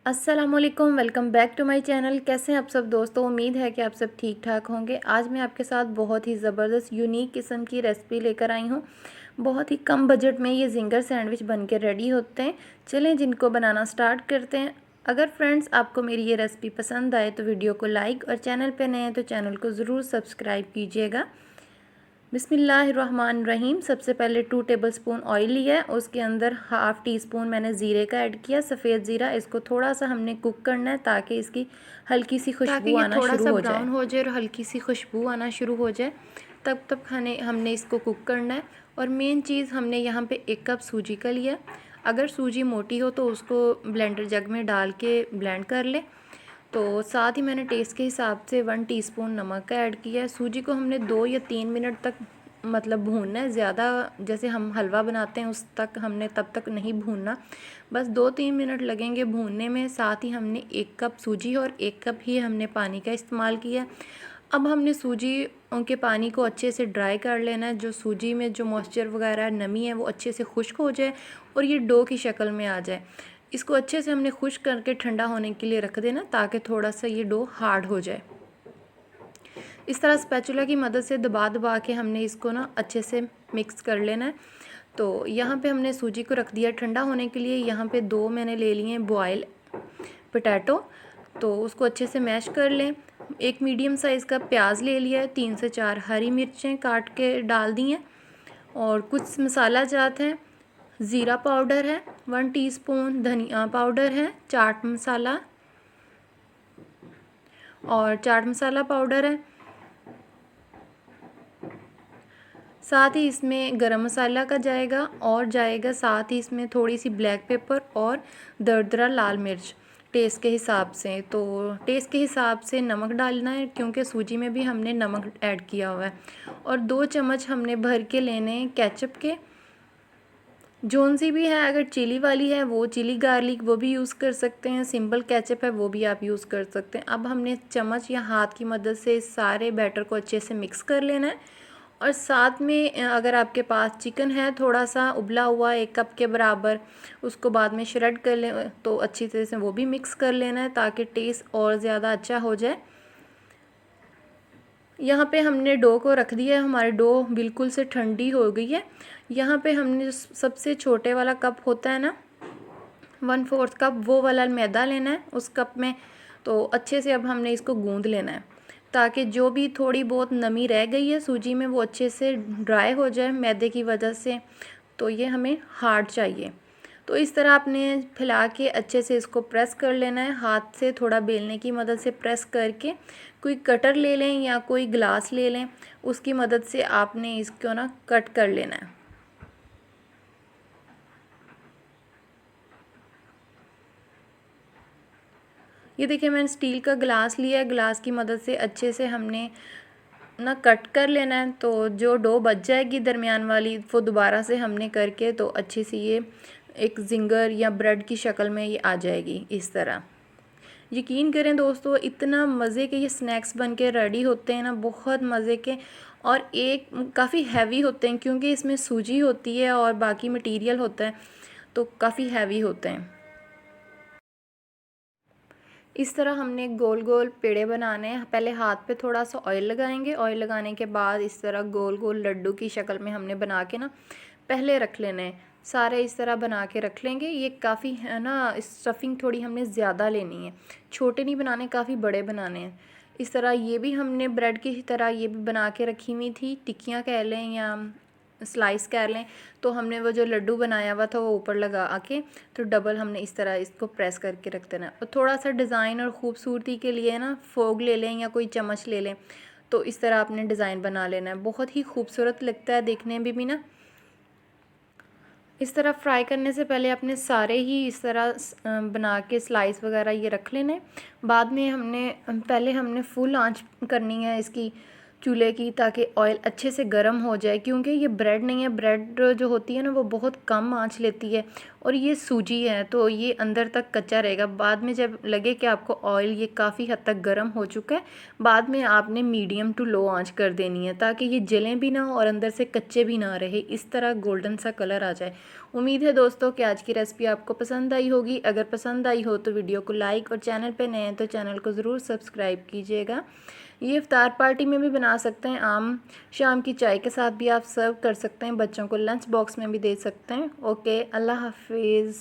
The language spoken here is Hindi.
अस्सलामुअलैकुम, welcome back to my channel. कैसे हैं आप सब दोस्तों? उम्मीद है कि आप सब ठीक ठाक होंगे। आज मैं आपके साथ बहुत ही ज़बरदस्त यूनिक किस्म की रेसिपी लेकर आई हूँ। बहुत ही कम बजट में ये जिंगर सैंडविच बन के रेडी होते हैं। चलें जिनको बनाना स्टार्ट करते हैं। अगर फ्रेंड्स आपको मेरी ये रेसिपी पसंद आए तो वीडियो को लाइक और चैनल पर नए हैं तो चैनल को ज़रूर सब्सक्राइब कीजिएगा। बिस्मिल्लाहिर्रहमानिर्रहीम। सबसे पहले 2 टेबलस्पून ऑयल लिया है, उसके अंदर हाफ़ टी स्पून मैंने ज़ीरे का ऐड किया, सफ़ेद ज़ीरा। इसको थोड़ा सा हमने कुक करना है ताकि इसकी हल्की सी खुशबू आना शुरू हो जाए। ब्राउन हो जाए और हल्की सी खुशबू आना शुरू हो जाए तब तक हमने इसको कुक करना है। और मेन चीज़ हमने यहाँ पे 1 कप सूजी का लिया। अगर सूजी मोटी हो तो उसको ब्लेंडर जग में डाल के ब्लेंड कर लें। तो साथ ही मैंने टेस्ट के हिसाब से 1 टीस्पून नमक का ऐड किया है। सूजी को हमने 2 या 3 मिनट तक मतलब भूनना है। ज़्यादा जैसे हम हलवा बनाते हैं उस तक हमने तब तक नहीं भूनना, बस 2-3 मिनट लगेंगे भूनने में। साथ ही हमने 1 कप सूजी और 1 कप ही हमने पानी का इस्तेमाल किया। अब हमने सूजी के पानी को अच्छे से ड्राई कर लेना है। जो सूजी में जो मॉइस्चर वगैरह नमी है वो अच्छे से खुश्क हो जाए और ये डो की शक्ल में आ जाए। इसको अच्छे से हमने खुश्क करके ठंडा होने के लिए रख देना ताकि थोड़ा सा ये डो हार्ड हो जाए। इस तरह स्पैचुला की मदद से दबा दबा के हमने इसको ना अच्छे से मिक्स कर लेना है। तो यहाँ पे हमने सूजी को रख दिया ठंडा होने के लिए। यहाँ पे 2 मैंने ले लिए हैं बॉयल पोटैटो, तो उसको अच्छे से मैश कर लें। एक मीडियम साइज़ का प्याज ले लिया है, 3 से 4 हरी मिर्चें काट के डाल दी हैं और कुछ मसाला जात हैं। ज़ीरा पाउडर है 1 टीस्पून, धनिया पाउडर है, चाट मसाला और चाट मसाला पाउडर है। साथ ही इसमें गरम मसाला का जाएगा और जाएगा साथ ही इसमें थोड़ी सी ब्लैक पेपर और दरदरा लाल मिर्च टेस्ट के हिसाब से। तो टेस्ट के हिसाब से नमक डालना है क्योंकि सूजी में भी हमने नमक ऐड किया हुआ है। और 2 चम्मच हमने भर के लेने हैं केचप के। जोन सी भी है, अगर चिली वाली है वो चिली गार्लिक वो भी यूज़ कर सकते हैं, सिंपल केचप है वो भी आप यूज़ कर सकते हैं। अब हमने चम्मच या हाथ की मदद से इस सारे बैटर को अच्छे से मिक्स कर लेना है। और साथ में अगर आपके पास चिकन है थोड़ा सा उबला हुआ 1 कप के बराबर, उसको बाद में श्रेड कर लें तो अच्छी तरह से वो भी मिक्स कर लेना है ताकि टेस्ट और ज़्यादा अच्छा हो जाए। यहाँ पे हमने डो को रख दिया है। हमारी डो बिल्कुल से ठंडी हो गई है। यहाँ पे हमने सबसे छोटे वाला कप होता है ना 1/4 कप, वो वाला मैदा लेना है उस कप में। तो अच्छे से अब हमने इसको गूंद लेना है ताकि जो भी थोड़ी बहुत नमी रह गई है सूजी में वो अच्छे से ड्राई हो जाए मैदे की वजह से। तो ये हमें हार्ड चाहिए। तो इस तरह आपने फैला के अच्छे से इसको प्रेस कर लेना है। हाथ से थोड़ा बेलने की मदद से प्रेस करके, कोई कटर ले लें या कोई ग्लास ले लें, उसकी मदद से आपने इसको ना कट कर लेना है। ये देखिए मैंने स्टील का ग्लास लिया है, ग्लास की मदद से अच्छे से हमने ना कट कर लेना है। तो जो डो बच जाएगी दरमियान वाली वो दोबारा से हमने करके तो अच्छी सी ये एक जिंगर या ब्रेड की शक्ल में ये आ जाएगी इस तरह। यकीन करें दोस्तों, इतना मज़े के ये स्नैक्स बन के रेडी होते हैं ना, बहुत मज़े के। और एक काफ़ी हैवी होते हैं क्योंकि इसमें सूजी होती है और बाकी मटेरियल होता है, तो काफ़ी हैवी होते हैं। इस तरह हमने गोल गोल पेड़े बनाने हैं। पहले हाथ पे थोड़ा सा ऑयल लगाएंगे, ऑयल लगाने के बाद इस तरह गोल गोल लड्डू की शक्ल में हमने बना के ना पहले रख लेने हैं। सारे इस तरह बना के रख लेंगे। ये काफ़ी है ना, स्टफिंग थोड़ी हमने ज़्यादा लेनी है, छोटे नहीं बनाने, काफ़ी बड़े बनाने हैं। इस तरह ये भी हमने ब्रेड की तरह ये भी बना के रखी हुई थी, टिक्कियाँ कह लें या स्लाइस कर लें। तो हमने वो जो लड्डू बनाया हुआ था वो ऊपर लगा के तो डबल हमने इस तरह इसको प्रेस करके रख देना है। और थोड़ा सा डिज़ाइन और ख़ूबसूरती के लिए ना फोग ले लें या कोई चम्मच ले लें, तो इस तरह आपने डिज़ाइन बना लेना है। बहुत ही खूबसूरत लगता है देखने में भी ना। इस तरह फ्राई करने से पहले आपने सारे ही इस तरह बना के स्लाइस वगैरह ये रख लेने। बाद में पहले हमने फुल आंच करनी है इसकी चूल्हे की ताकि ऑयल अच्छे से गर्म हो जाए, क्योंकि ये ब्रेड नहीं है। ब्रेड जो होती है ना वो बहुत कम आंच लेती है और ये सूजी है तो ये अंदर तक कच्चा रहेगा। बाद में जब लगे कि आपको ऑयल ये काफ़ी हद तक गर्म हो चुका है, बाद में आपने मीडियम टू लो आंच कर देनी है ताकि ये जलें भी ना और अंदर से कच्चे भी ना रहे, इस तरह गोल्डन सा कलर आ जाए। उम्मीद है दोस्तों कि आज की रेसिपी आपको पसंद आई होगी। अगर पसंद आई हो तो वीडियो को लाइक और चैनल पे नए हैं तो चैनल को ज़रूर सब्सक्राइब कीजिएगा। ये इफ्तार पार्टी में भी बना सकते हैं, आम शाम की चाय के साथ भी आप सर्व कर सकते हैं, बच्चों को लंच बॉक्स में भी दे सकते हैं। ओके, अल्लाह हाफिज़।